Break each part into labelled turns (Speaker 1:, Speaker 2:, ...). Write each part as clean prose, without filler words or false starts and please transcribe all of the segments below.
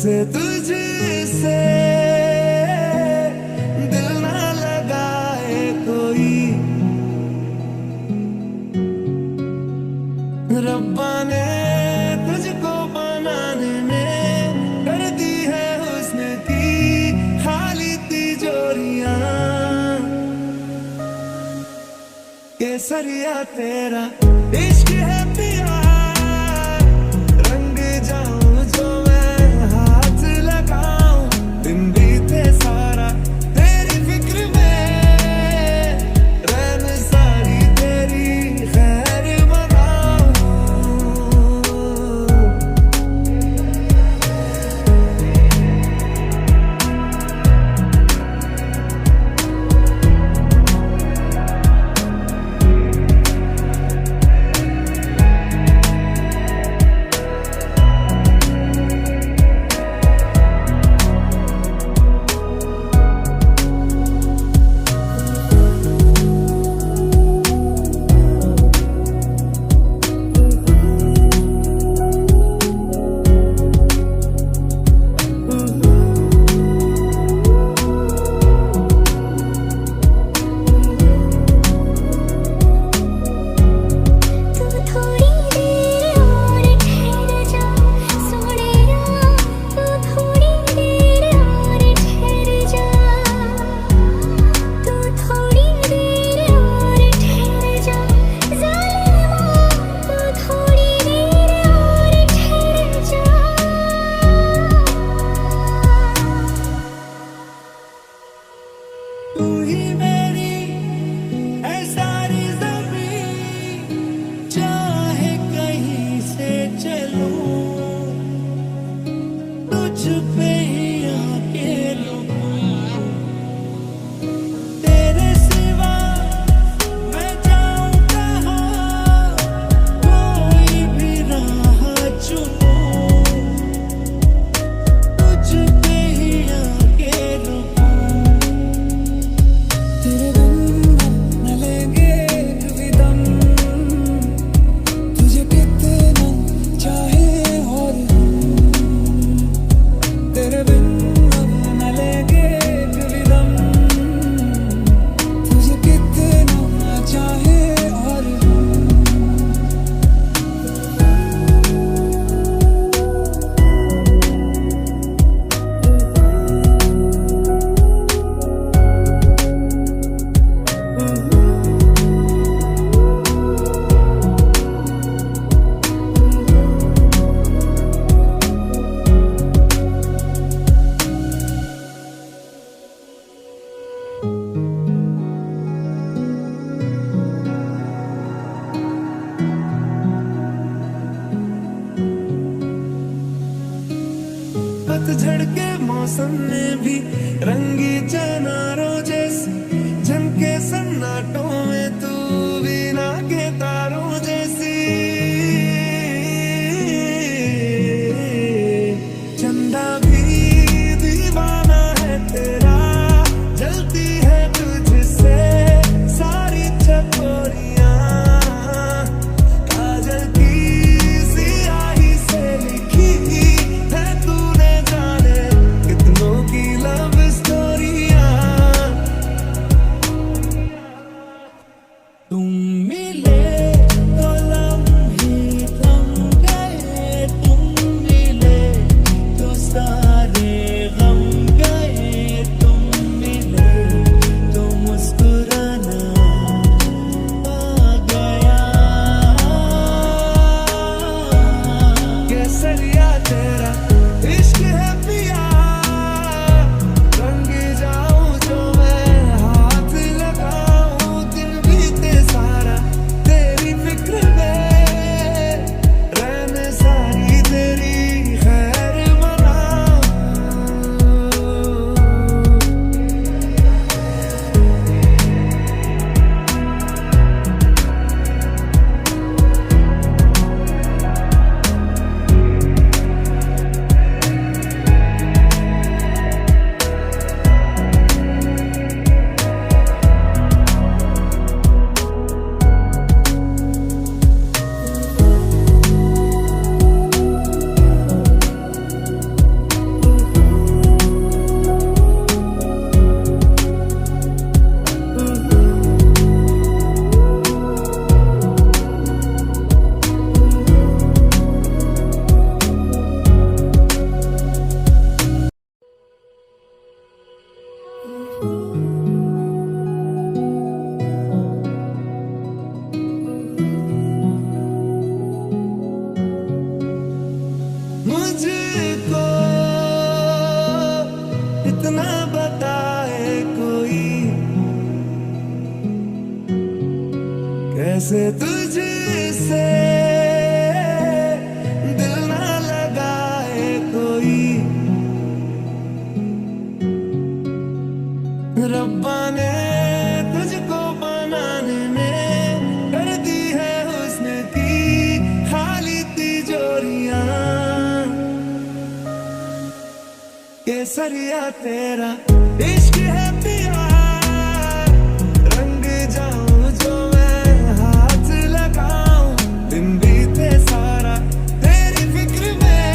Speaker 1: जैसे तुझसे दिल ना लगाए कोई, रब्बा ने तुझको बनाने में कर दी है हुस्न की खाली तिजोरियां। केसरिया तेरा इश्क है पिया, रंग जाऊं जो मैं हाथ लगाऊं, दिन बीते सारा तेरी फिक्र में, रैन सारी तेरी खैर मनाऊं। तू ही मेरी है सारी ज़मीं, चाहे कहीं से चलूं, तुझ पे ही आके रुकूं। तेरे सिवा मैं जाऊं कहाँ, कोई भी राह चुनूं, तुझ पे ही आके रुकूं। तेरे बिन न लेंगे कभी दम, तुझे कितना चाहे और हम, तेरे बिन न लेंगे कभी दम, तुझे कितना चाहे और हम। पतझड़ के मौसम में भी रंगी चनारों जैसी झमके सन्नाटों में, तू बिना के तारों जैसी। चंदा भी दीवाना है तेरा, जलती है तुझसे सारी चकोरियां, काजल की सियाही से लिखी है तूने जाने कितनों की लव स्टोरियां। तुम मिले तो लम्हे थम गए, तुम मिले तो सारे गम गए, तुम मिले तो मुस्कुराना आ गया। केसरिया तेरा इश्क है पिया, रंग जाऊं जो मैं हाथ लगाऊं, दिन बीते सारा तेरी कैसे तुझसे दिल ना लगाए कोई, रब्बा ने तुझको बनाने में कर दी है हुस्न की खाली तिजोरियां। केसरिया तेरा इश्क है पिया, रंग जाऊं जो मैं हाथ लगाऊं, दिन बीते सारा तेरी फिक्र में,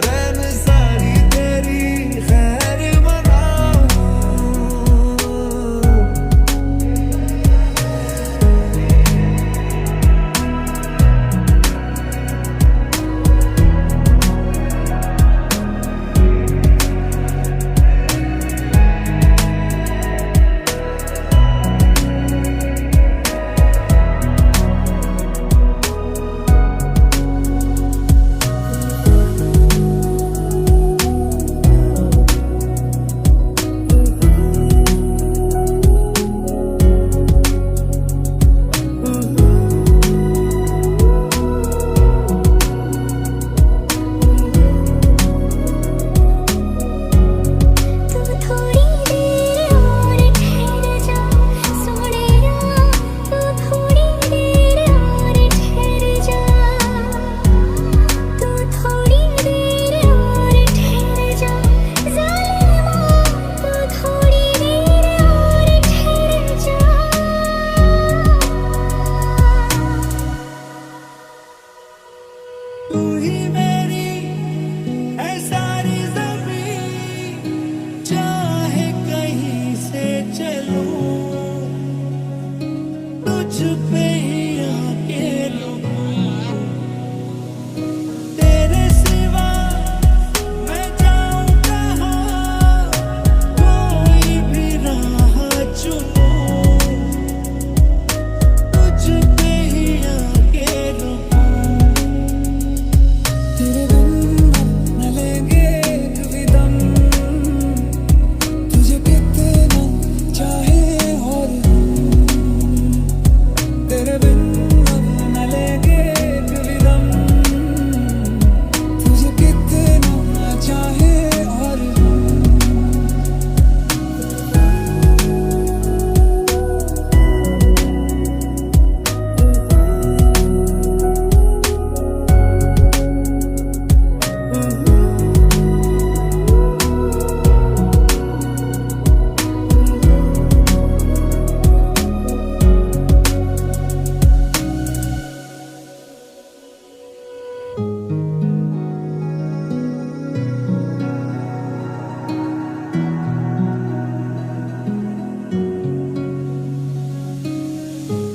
Speaker 1: रैन सारी तेरी खैर मनाऊं। तू ही मेरी है सारी ज़मीं, चाहे कहीं से चलूं, तुझ पे ही आके रुकूं। तेरे सिवा मैं जाऊं कहाँ, कोई भी राह चुनूं, तुझ पे ही आके रुकूं। तेरे बिन न लेंगे कभी दम, तुझे कितना चाहे और हम, तेरे बिन न लेंगे कभी दम, तुझे कितना चाहे और हम।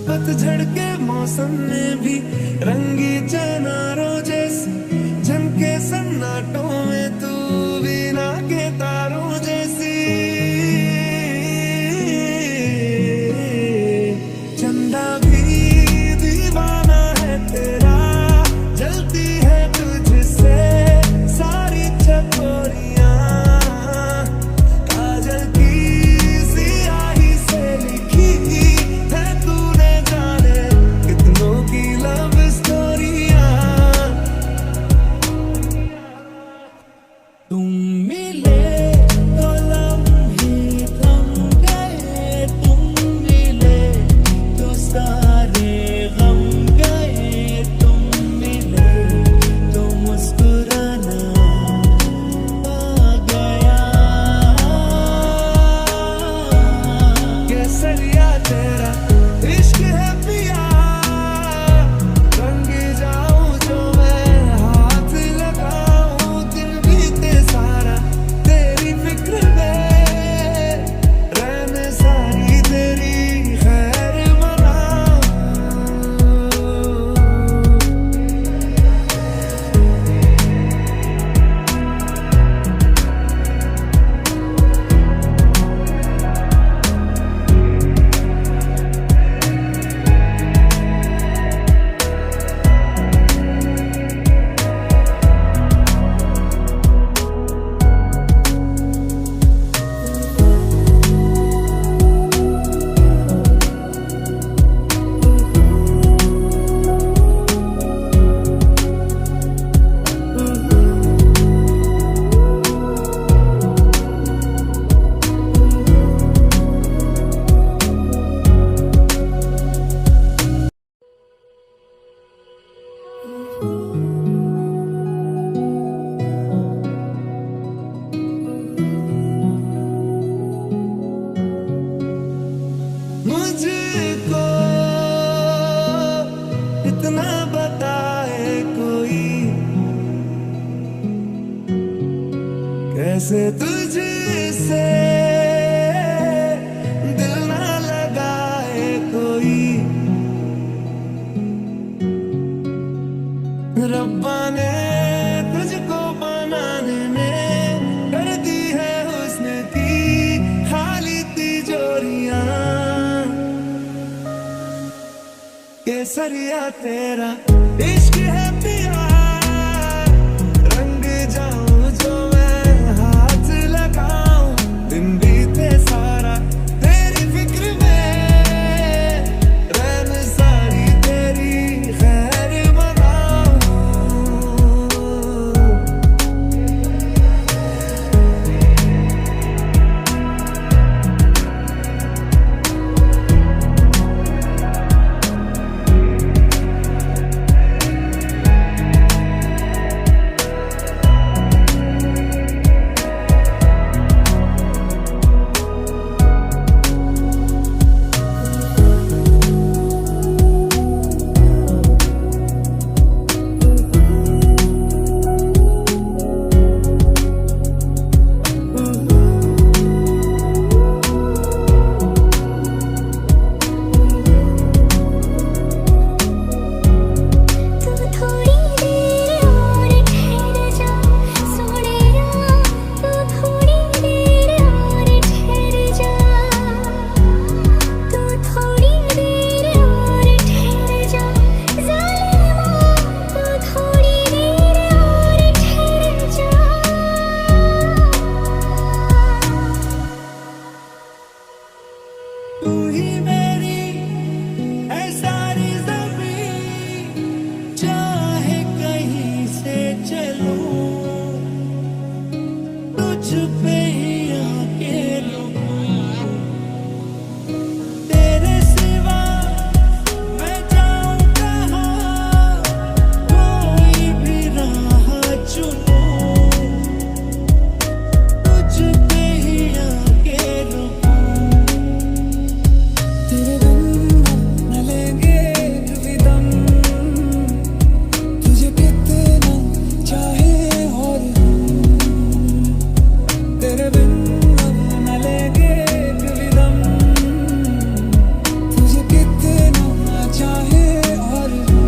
Speaker 1: पतझड़ के मौसम में भी रंगी चनारों जैसी झमके सन्नाटों में, तू बिना के तारों जैसी। चंदा भी दीवाना है तेरा, जलती है तुझसे सारी चकोरियां, काजल की सियाही से लिखी है तूने जाने कितनों की लव स्टोरियां। से तुझसे दिल ना लगाए कोई, रब्बा ने तुझको बनाने में कर दी है हुस्न की खाली तिजोरियां। केसरिया तेरा इश्क है पिया, रंग जाऊं जो मैं हाथ लगाऊं, दिन बीते सारा तेरी फिक्र में, रैन सारी तेरी खैर मनाऊं। तू ही मेरी है सारी ज़मीं, चाहे कहीं से चलूं, तुझ पे ही आके रुकूं। तेरे सिवा मैं जाऊं कहाँ, कोई भी राह चुनूं, तुझ पे ही आके रुकूं। तेरे बिन न लेंगे एक भी दम, तुझे कितना चाहे और हम। तेरे बिन न लेंगे एक भी दम, तुझे कितना चाहे और हम।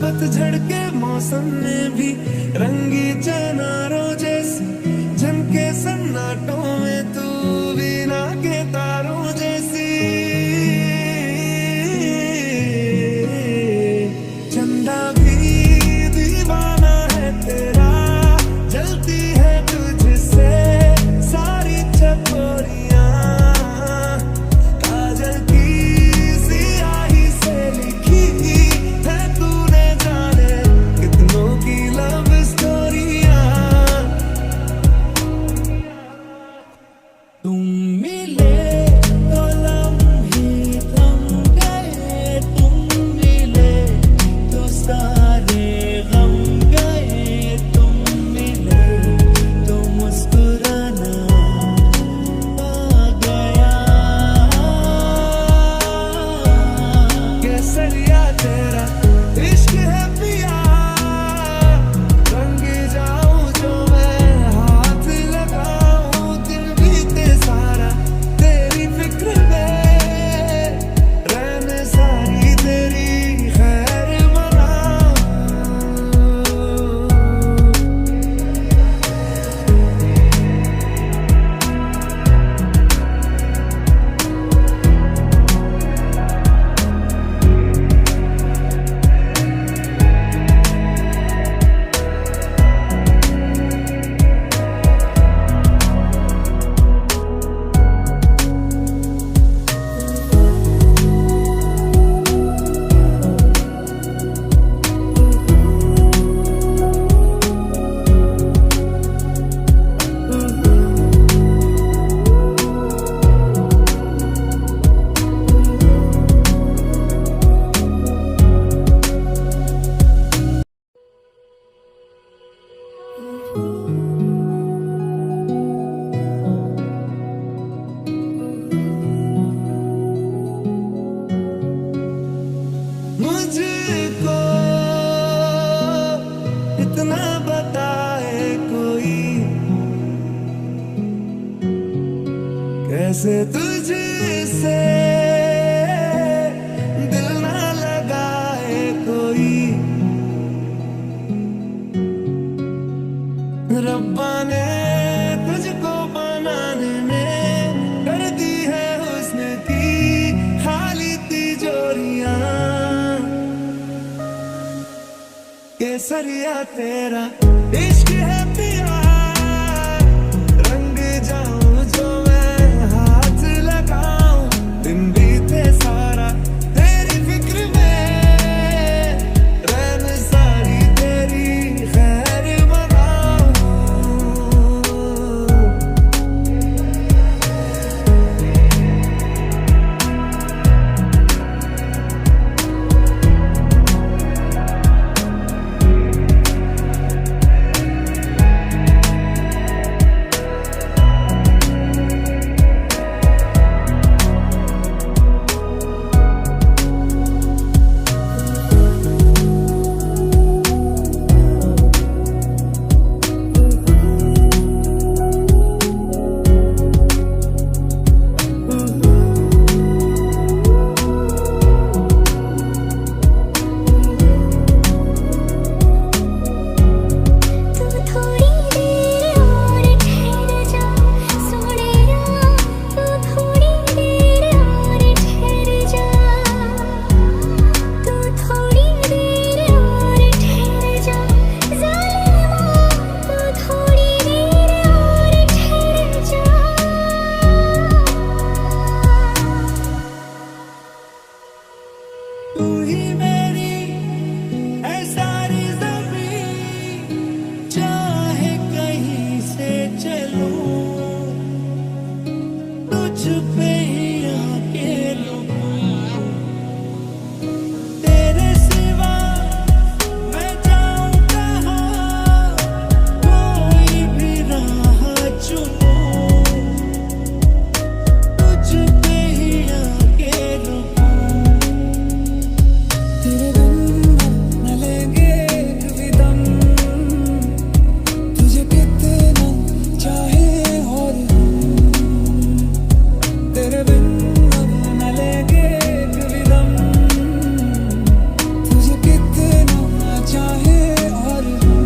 Speaker 1: पतझड़ के मौसम में भी रंगी चनारों जैसी झमके सन्नाटों में, तू बिना के तारों जैसी। चंदा भी दीवाना है तेरा, जलती है तुझसे सारी चकोरियां। काजल की सियाही से लिखी है तूने जाने कितनों की लव स्टोरियां। तुम मिले तो लम्हे थम गए, तुम मिले तो सारे गम गए, तुम मिले तो मुस्कुराना आ गया। केसरिया तेरा इश्क है पिया, रंग जाऊं जो मैं हाथ लगाऊं, दिन बीते सारा जैसे तुझसे दिल ना लगाए कोई, रब्बा ने तुझको बनाने में कर दी है हुस्न की खाली तिजोरियां। केसरिया तेरा इश्क है पिया, रंग जाऊं जो मैं हाथ लगाऊं, दिन बीते सारा तेरी फिक्र में, रैन सारी तेरी खैर मनाऊं। तू ही मेरी है सारी ज़मीं, चाहे कहीं से चलूं, तुझ पे ही आके रुकूं। तेरे सिवा मैं जाऊं कहाँ, कोई भी राह चुनूं, तुझ पे ही आके रुकूं। तेरे बिन न लेंगे कभी दम, तुझे कितना चाहे और हम, तेरे बिन न लेंगे कभी दम, तुझे कितना चाहे और हम।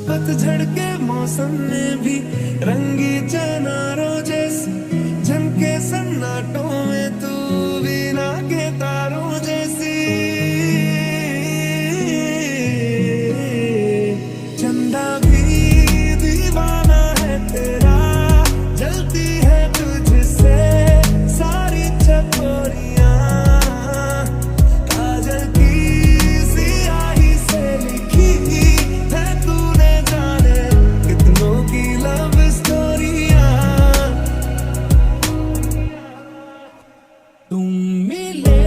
Speaker 1: पतझड़ के मौसम में भी रंगी चनारों जैसी झमके सन्नाटों में, तू बिना के तारों जैसी। चंदा भी दीवाना है तेरा, जलती है तुझसे सारी चकोरियां, काजल की सियाही से लिखी है तूने जाने कितनों की लव स्टोरियां। तुम मिले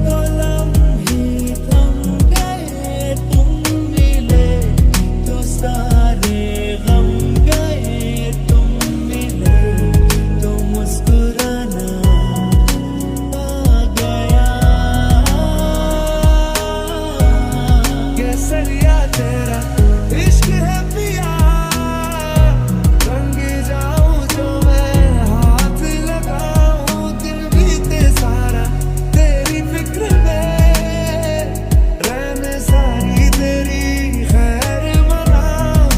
Speaker 1: तो लम्हे थम गए, तुम मिले तो सारे गम गए, तुम मिले तो मुस्कुराना आ गया। केसरिया तेरा इश्क है पिया, रंग जाऊं जो मैं हाथ लगाऊं, दिन बीते सारा तेरी फिक्र में, रैन सारी तेरी खैर मनाऊं।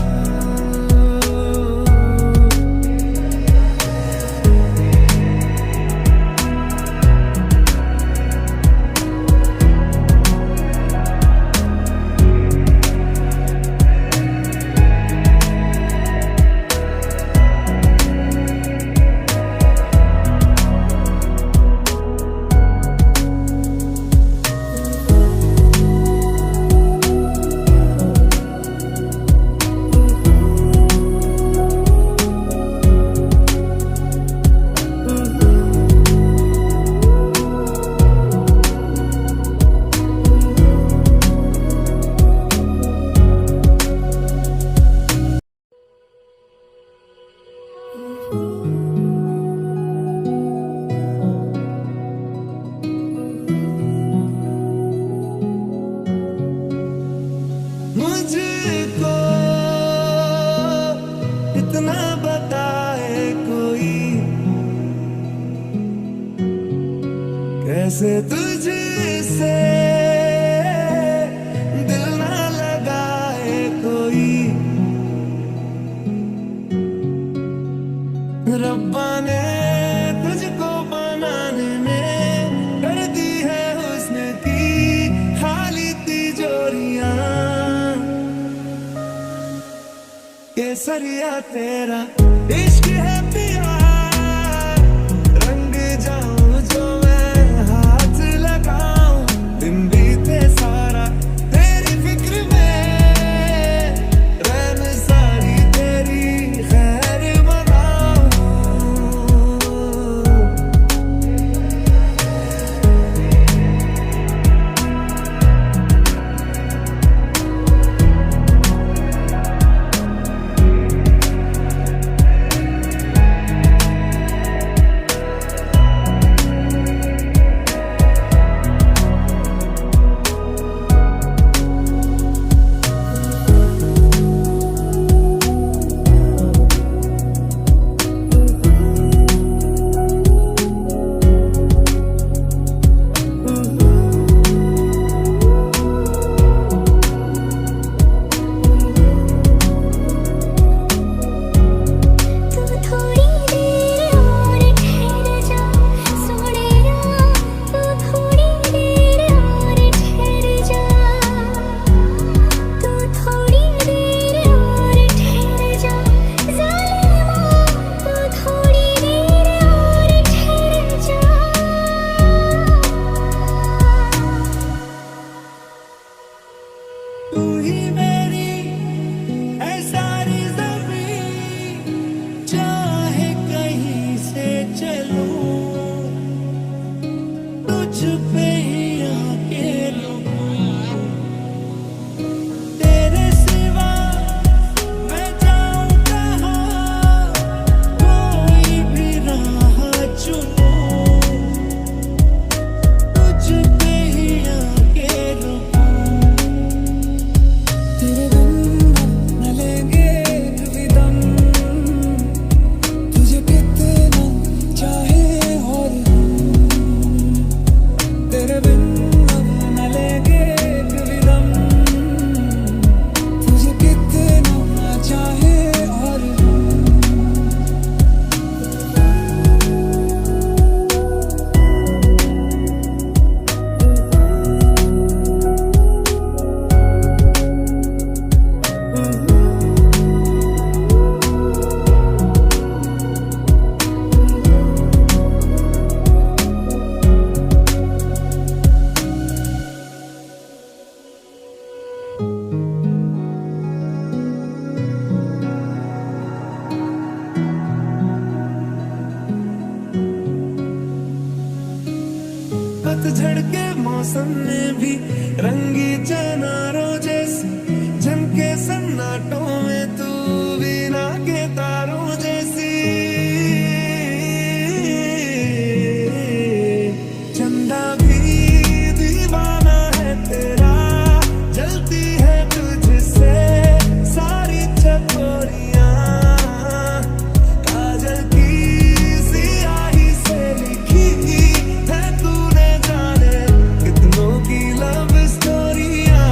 Speaker 1: मुझको इतना बताए कोई, कैसे तुझसे दिल ना लगाए कोई। रब्बा ने तुझको बनाने में कर दी है हुस्न की खाली तिजोरियां। केसरिया तेरा इश्क है पिया, रंग जाऊं जो मैं हाथ लगाऊं। दिन बीते सारा तेरी फिक्र में, रैन सारी तेरी खैर मनाऊं। तू ही मेरी है सारी ज़मीं, चाहे कहीं से चलूं, तुझ पे ही आके रुकूं। तेरे सिवा मैं जाऊं कहाँ, कोई भी राह चुनूं, तुझ पे ही आके रुकूं। तेरे बिन न लेंगे एक भी दम, तुझे कितना चाहे और हम। तेरे बिन न लेंगे एक भी दम, तुझे कितना चाहे और हम। पतझड़ के मौसम में भी रंगी चनारों जैसे झमके सन्नाटों में तू बिना के तारों जैसी। चंदा भी दीवाना है तेरा, जलती है तुझसे सारी चकोरियां। काजल की सियाही से लिखी है तूने जाने कितनों की लव स्टोरियां।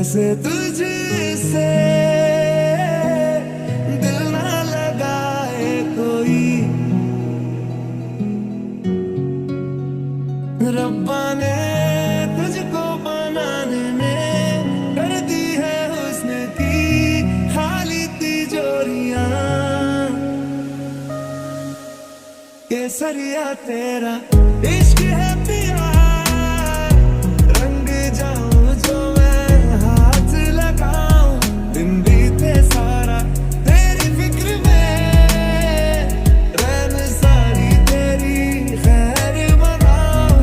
Speaker 1: जैसे तुझसे दिल ना लगाए कोई, रब्बा ने तुझको बनाने में कर दी है हुस्न की खाली तिजोरियां। केसरिया तेरा इश्क है पिया, रंग जाऊं जो मैं हाथ लगाऊं, दिन बीते सारा तेरी फिक्र में, रैन सारी तेरी खैर बनाऊं।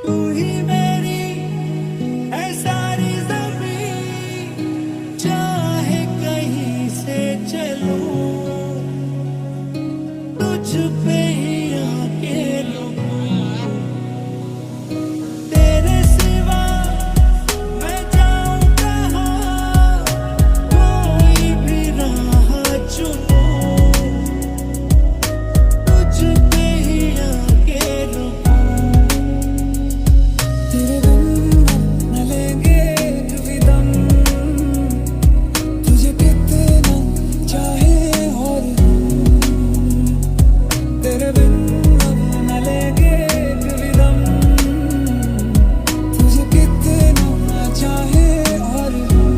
Speaker 1: तू ही मेरी है सारी ज़मीं, चाहे कहीं से चलूं, तुझ पे ही आके रुकूं। तेरे सिवा मैं जाऊं कहाँ, कोई भी राह चुनूं, तुझ पे ही आके रुकूं। तेरे बिन न लेंगे एक भी दम, तुझे कितना चाहे और हम। तेरे बिन न लेंगे एक भी दम, तुझे कितना चाहे और हम।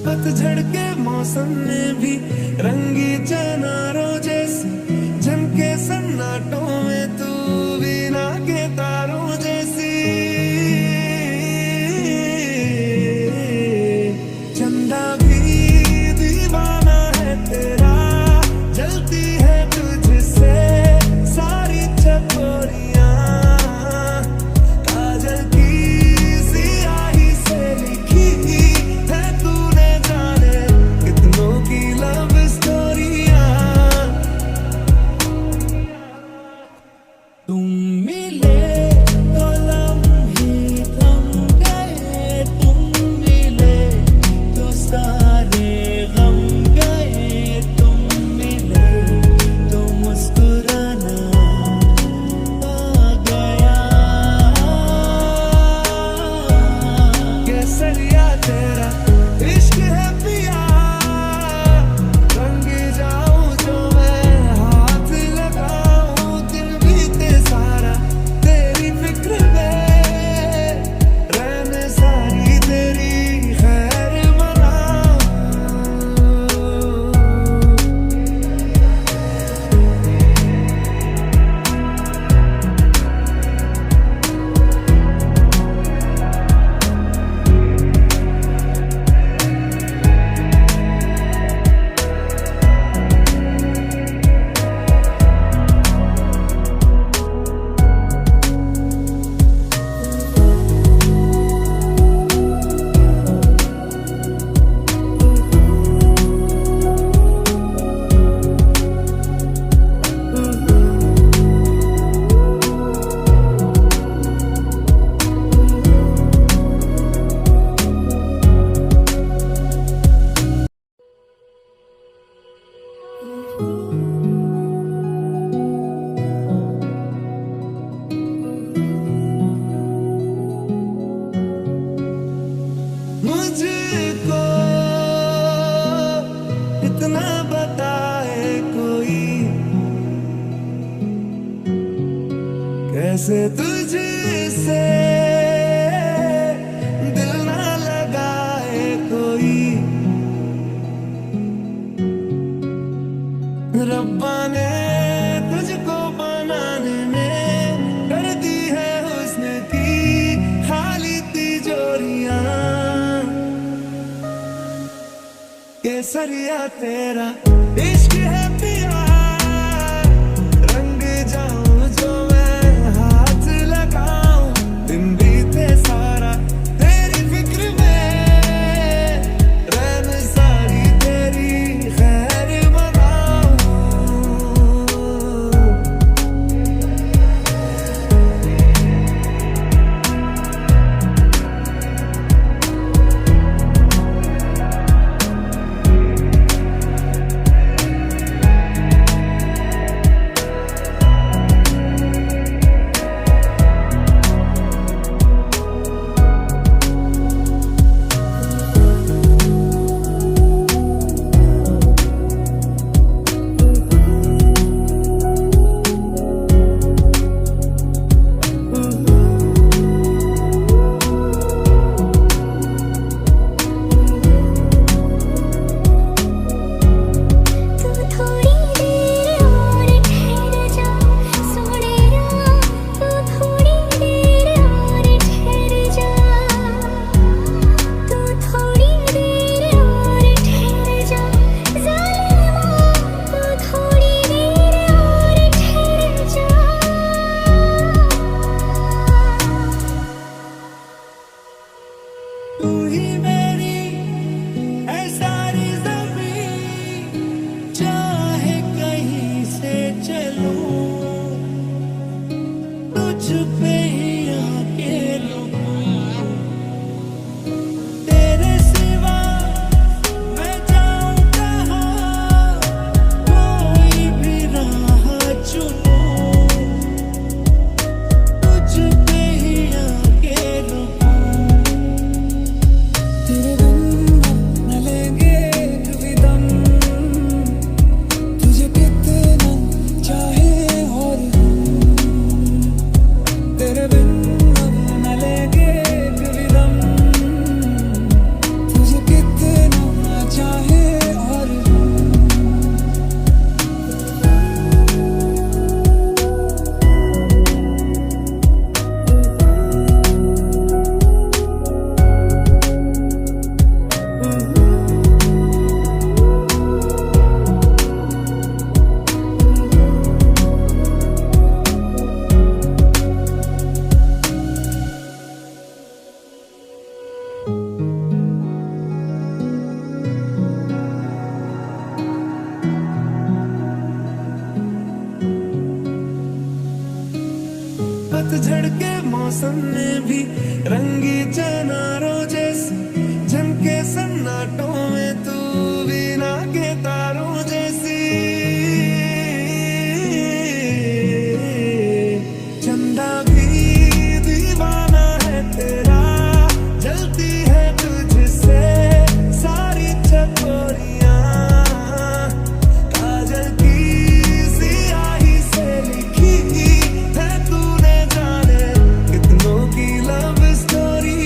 Speaker 1: पतझड़ के मौसम में भी रंगी चनारों जैसी झमके सन्नाटों में, तू बिना के तारों जैसी। चंदा भी दीवाना है तेरा, जलती है तुझसे सारी चकोरियां। काजल की सियाही से लिखी है तूने जाने कितनों की लव स्टोरियां। तुम मिले तो लम्हे थम गए, तुम मिले तो सारे गम गए, तुम मिले तो मुस्कुराना आ गया। केसरिया तेरा इश्क है पिया, रंग जाऊं जो मैं हाथ लगाऊं, दिन बीते सारा तेरी फिक्र में, रैन सारी तेरी खैर बनाऊं। जैसे तुझसे दिल ना लगाए कोई, रब्बा ने तुझको बनाने में कर दी है हुस्न की खाली तिजोरियां। केसरिया तेरा इश्क है पिया, रंग जाऊं जो मैं हाथ लगाऊं, दिन बीते सारा तेरी फिक्र में, रैन सारी तेरी खैर मनाऊं। तू ही मेरी है सारी ज़मीं, चाहे कहीं से चलूं, तुझ पे ही आके रुकूं। तेरे सिवा मैं जाऊं कहाँ, कोई भी राह चुनूं, तुझ पे ही आके रुकूं। तेरे बिन न लेंगे कभी दम, तुझे कितना चाहे और हम, तेरे बिन न लेंगे कभी दम, तुझे कितना चाहे और हम। पतझड़ के मौसम में भी रंगी चनारों जैसी झमके सन्नाटों में, तू बिना के तारों जैसी। चंदा भी दीवाना है तेरा, जलती है तुझसे सारी चकोरियां, काजल की सियाही से लिखी है तूने जाने कितनों की लव स्टोरी।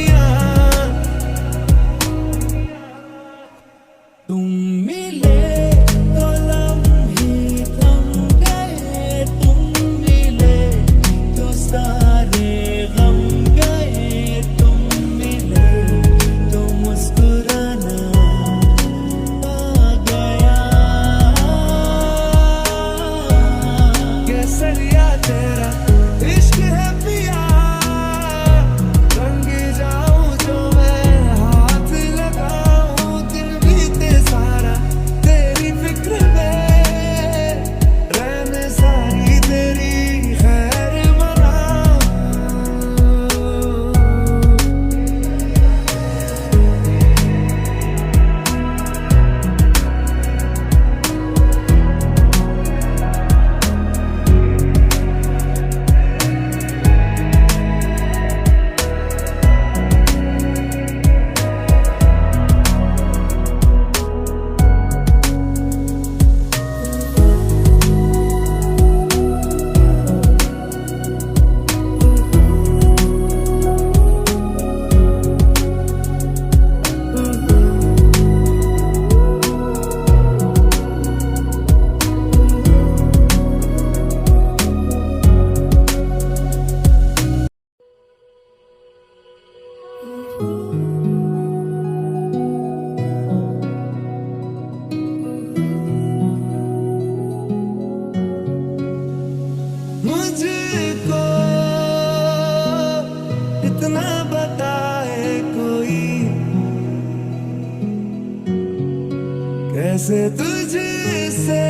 Speaker 1: जैसे तुझसे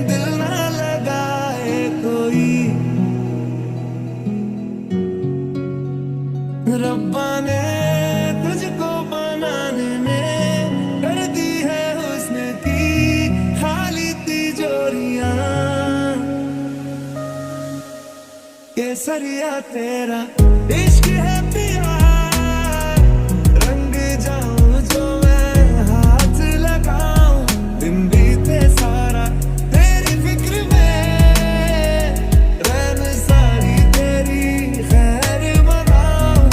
Speaker 1: दिल ना लगाए कोई। रब्बा ने तुझको बनाने में कर दी है हुस्न की खाली तिजोरियां। केसरिया तेरा इश्क है पिया, रंग जाऊं जो मैं हाथ लगाऊं। दिन बीते सारा तेरी फिक्र में, रैन सारी तेरी खैर मनाऊं।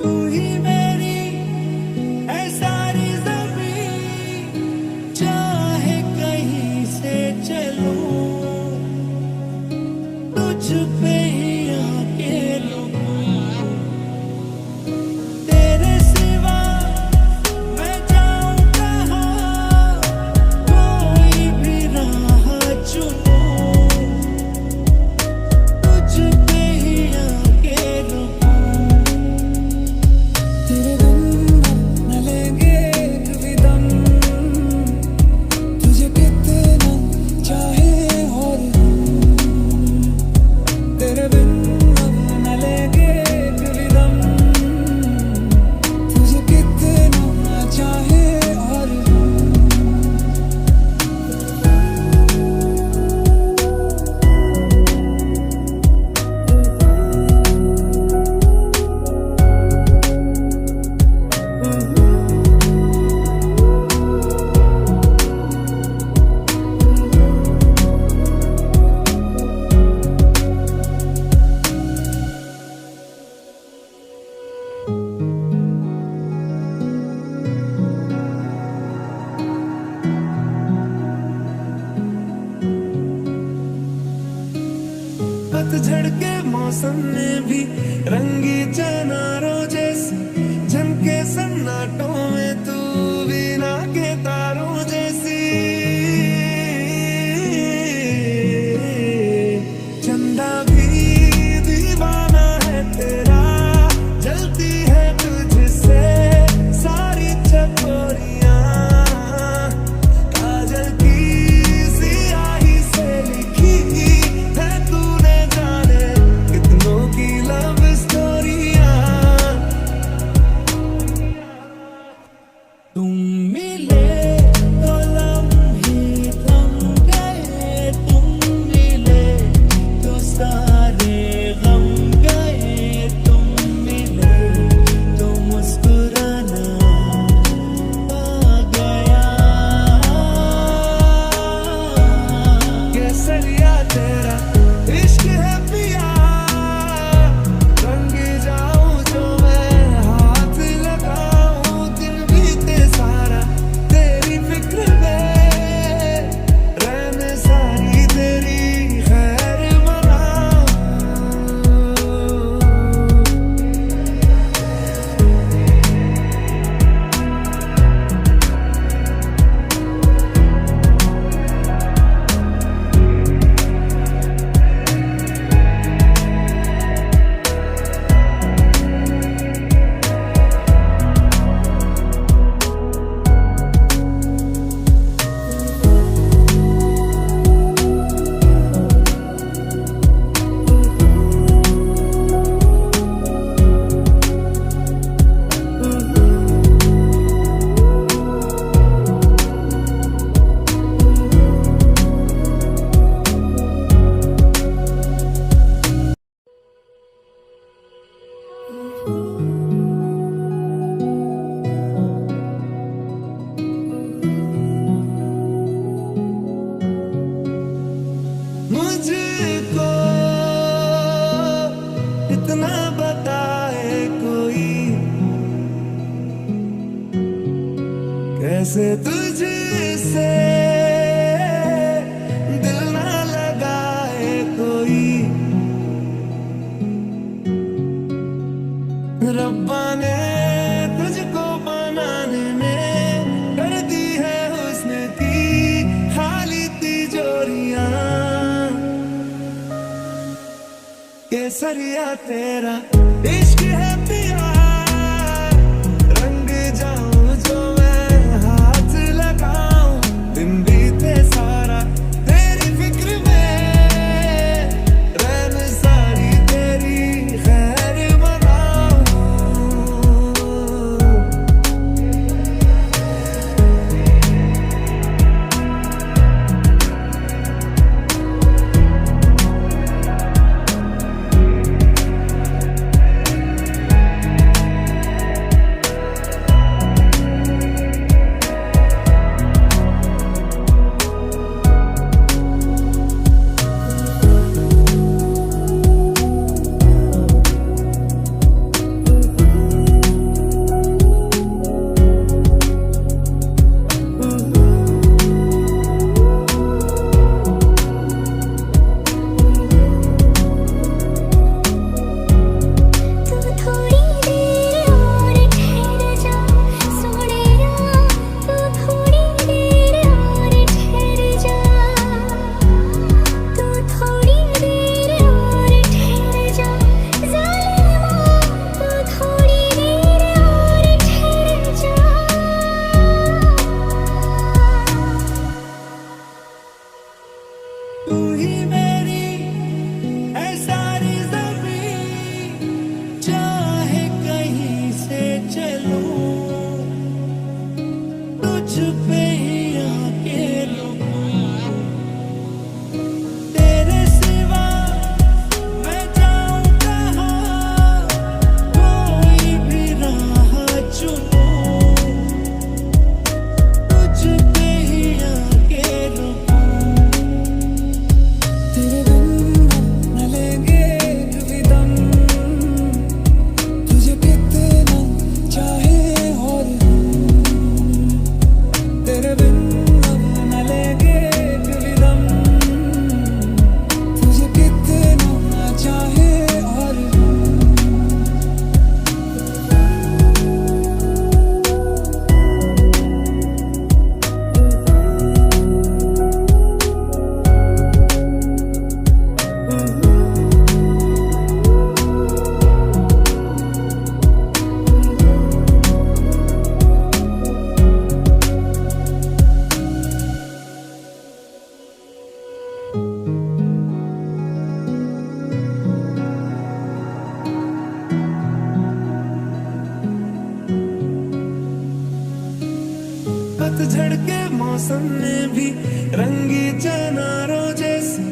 Speaker 1: तू ही मेरी है सारी ज़मीं, चाहे कहीं से चलूं तुझ पे ही आके रुकूं। तेरे सिवा मैं जाऊं कहाँ, कोई भी राह चुनूं तुझ पे ही आके रुकूं। तेरे बिन न लेंगे एक भी दम, तुझे कितना चाहे और हम। तेरे बिन न लेंगे एक भी दम, तुझे कितना चाहे और हम। पतझड़ के मौसम में भी रंगी चनारों जैसी झमके सन्नाटों में तू बिना के तारों जैसी। चंदा भी दीवाना है तेरा, जलती है तुझसे सारी चकोरियां। काजल की सियाही से लिखी है तूने जाने कितनों की लव स्टोरियां। से तुझसे दिल ना लगाए कोई, रब्बा ने तुझको बनाने में कर दी है हुस्न की खाली तिजोरियां। केसरिया तेरा इश्क है पिया, रंग जाऊं जो मैं हाथ लगाऊं, दिन बीते सारा तेरी फिक्र में, रैन सारी तेरी खैर मनाऊं। तू ही मेरी है सारी ज़मीं, चाहे कहीं से चलूं, तुझ पे ही आके रुकूं। तेरे सिवा मैं जाऊं कहाँ, कोई भी राह चुनूं, तुझ पे ही आके रुकूं। तेरे बिन न लेंगे एक भी दम, तुझे कितना चाहे और हम। तेरे बिन न लेंगे एक भी दम, तुझे कितना चाहे और हम। पतझड़ के मौसम में भी रंगी चनारों जैसी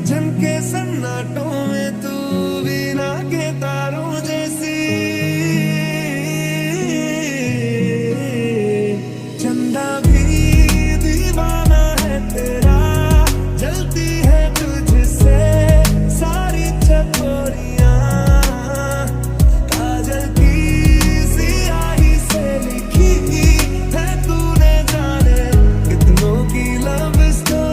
Speaker 1: झमके सन्नाटों में, तू बिना के तारों जैसी। चंदा भी दीवाना है तेरा, जलती है तुझसे सारी चकोरियां, काजल की सियाही से लिखी है तूने जाने कितनों की लव स्टोरी।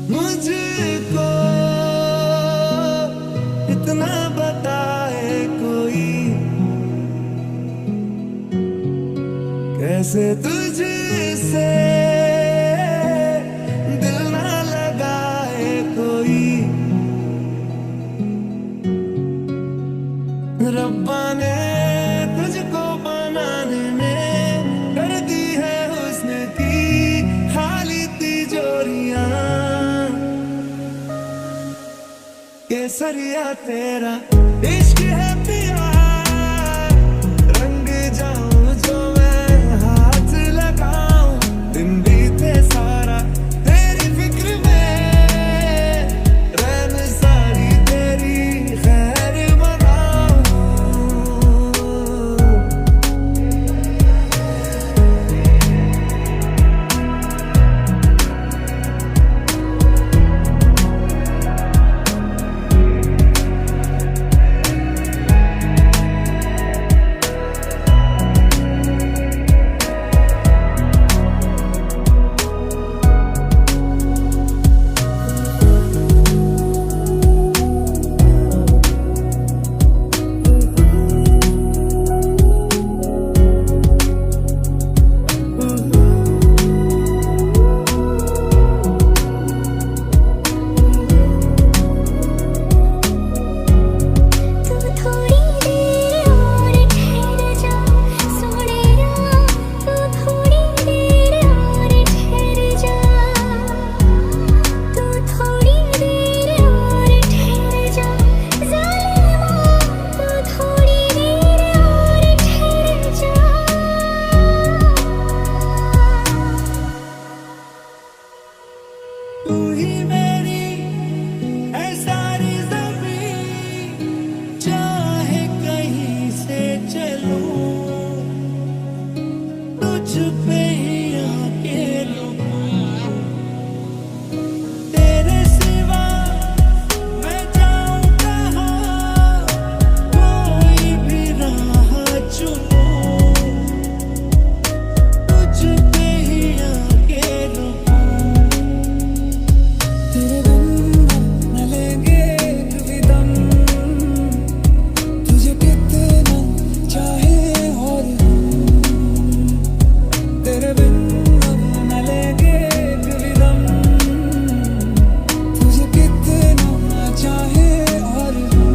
Speaker 1: मुझको इतना बताए कोई, कैसे तुझसे दिल ना लगाए कोई। रब्बा ने तुझको बनाने में कर दी है हुस्न की खाली तिजोरियां। केसरिया तेरा इश्क है पिया, रंग जाऊं जो मैं हाथ लगाऊं। दिन बीते सारा तेरी फिक्र में, रैन सारी तेरी खैर मनाऊं। तू ही मेरी है सारी ज़मीं, चाहे कहीं से चलूं, तुझ पे ही आके रुकूं। तेरे सिवा मैं जाऊं कहाँ, कोई भी राह चुनूं, तुझ पे ही आके रुकूं। तेरे बिन न लेंगे कभी दम, तुझे कितना चाहे और हम। तेरे बिन न लेंगे कभी दम, तुझे कितना चाहे और हम।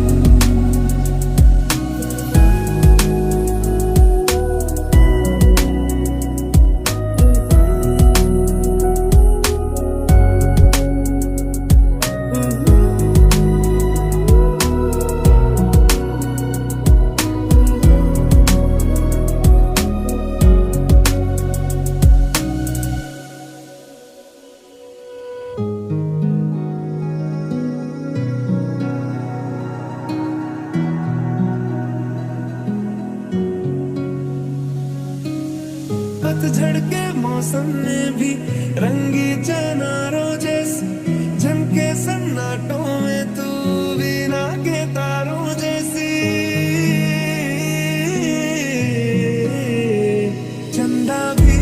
Speaker 1: पतझड़ के मौसम में भी रंगी चनारों जैसी झमके सन्नाटों में, तू बिना के तारों जैसी। चंदा भी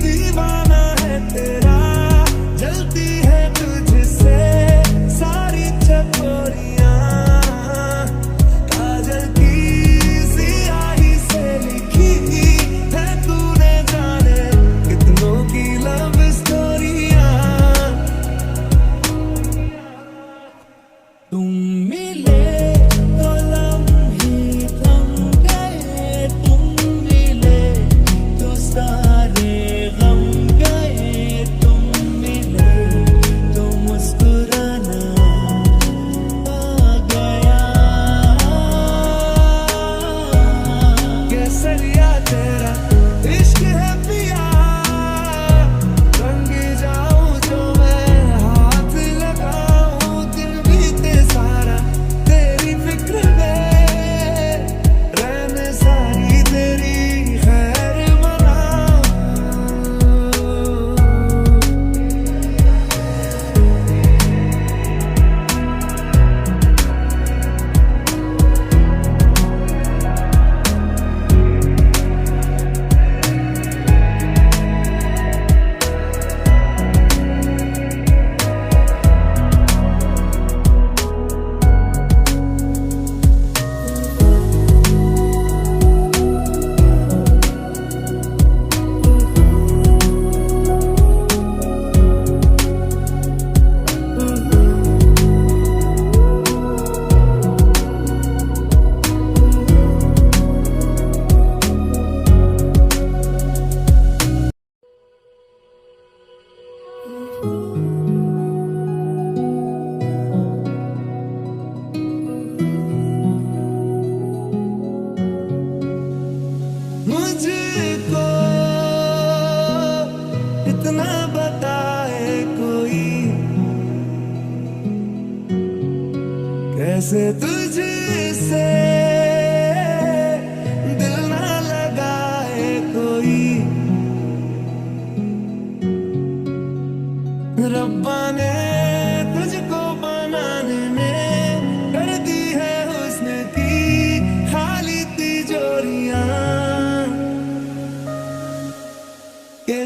Speaker 1: दीवाना है तेरा, जलती है तुझसे सारी चकोरियां। काजल की सियाही से लिखी है तूने जाने कितनों की लव स्टोरियां।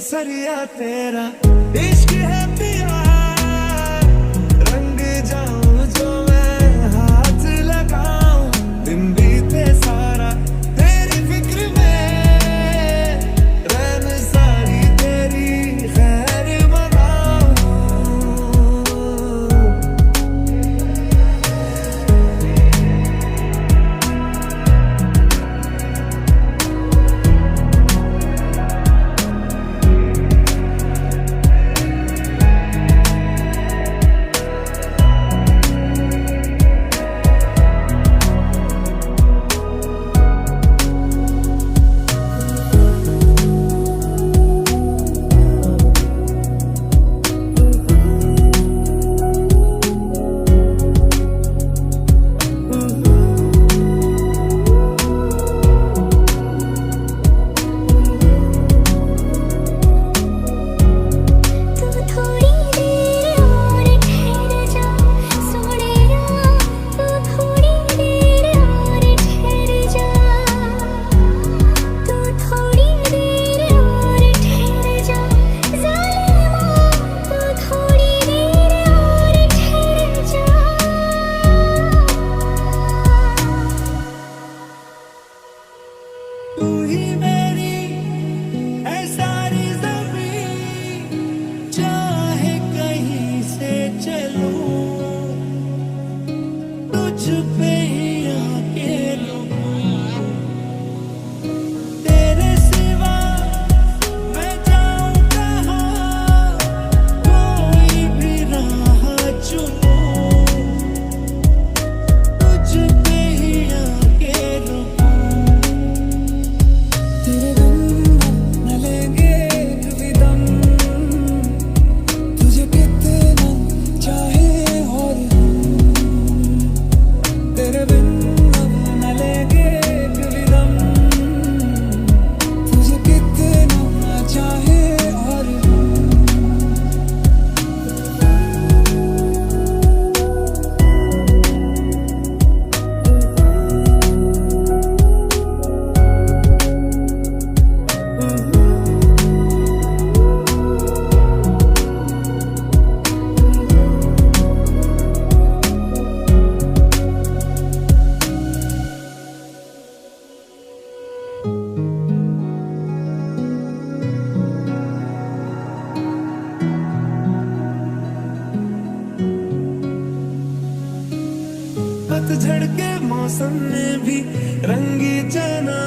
Speaker 1: केसरिया तेरा इश्क है पिया, रंग जाऊं जो मैं हाथ लगाऊं, दिन बीते सारा तेरी फिक्र में, रैन सारी तेरी खैर मनाऊं। तू ही मेरी है सारी ज़मीं, चाहे कहीं से चलूं, तुझ पे ही आके रुकूं, तेरे सिवा मैं जाऊं कहाँ, कोई भी राह चुनूं, तुझ पे ही आके रुकूं। तेरे बिन न लेंगे कभी दम, तुझे कितना चाहे और हम, तेरे बिन न लेंगे कभी दम, तुझे कितना चाहे और हम। पतझड़ के मौसम में भी रंगी चना